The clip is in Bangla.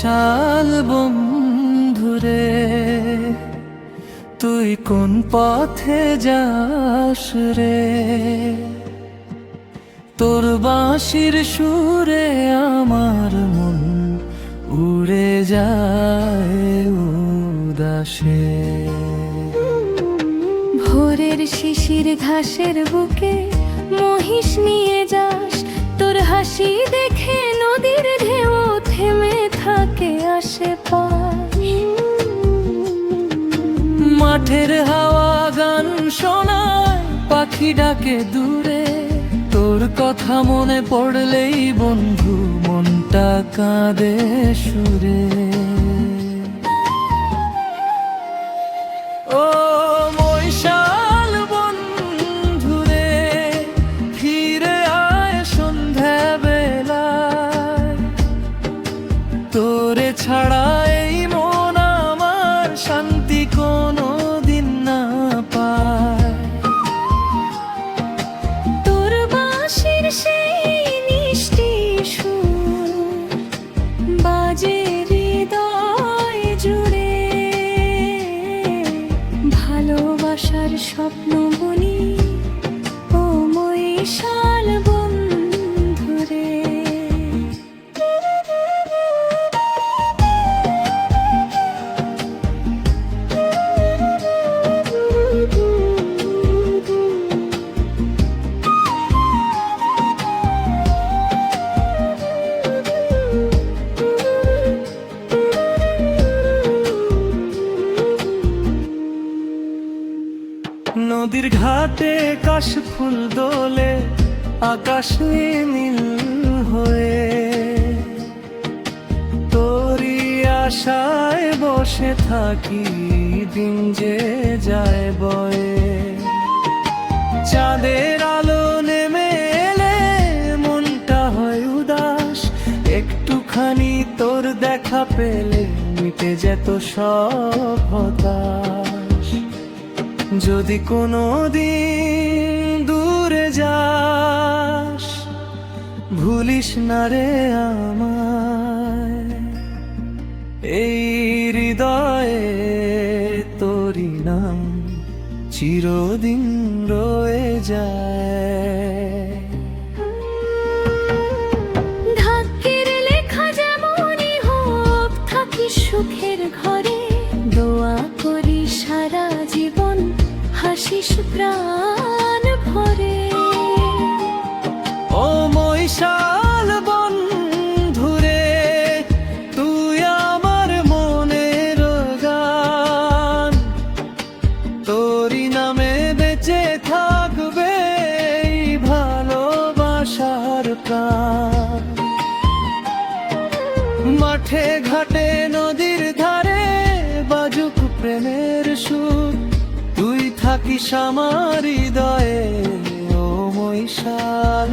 বৈশাল বন্ধুরে, তুই কোন পথে যাস রে? তোর বাঁশির সুরে আমার মন উড়ে যায় উদাসে। ভোরের শিশির ঘাসের বুকে মহিষ নিয়ে যাস, তোর হাসি দেখে নদীর ঢেউ থেমে থাকে আশেপাশ। মাঠের হাওয়া গান শোনায়, পাখি ডাকে দূরে, তোর কথা মনে পড়লেই বন্ধু মনটা কাঁদে সুরে। ও বৈশাল বন্ধুরে, ফিরে আয় সন্ধ্যা বেলায়, তোরে ছাড়া এই মন আমার শান্তি কোনো দিন না পায়। তোর বাঁশির সেই মিষ্টি সুর বাজে হৃদয় জুড়ে, ভালোবাসার স্বপ্ন বুনি ও বৈশাল বন্ধুরে। নদীর ঘাটে কাশফুল দোলে, আকাশ নীল হয়ে, তোরই আশায় বসে থাকি দিন যে যায় বয়ে। চাঁদের আলো নেমে এলে মনটা হয় উদাস, একটুখানি তোর দেখা পেলে মিটে যেত সব হতাশ। যদি কোনো দিন দূরে যাস, ভুলিস না রে আমায়, এই হৃদয়ে তোরই নাম চিরদিন রয়ে যায়। ভাগ্যের লেখা যেমনই হোক, থাকি সুখের ঘরে, দোয়া করি সারা জীবন হাসিস প্রাণ ভরে। ও বৈশাল বন্ধুরে, তুই আমার মনের গান, তোরই নামে বেঁচে থাকবে এই ভালোবাসার প্রাণ। মাঠে ঘাটে নদীর ধারে বাজুক প্রেমের সুর, তুই থাকিস আমার হৃদয়ে ও বৈশাল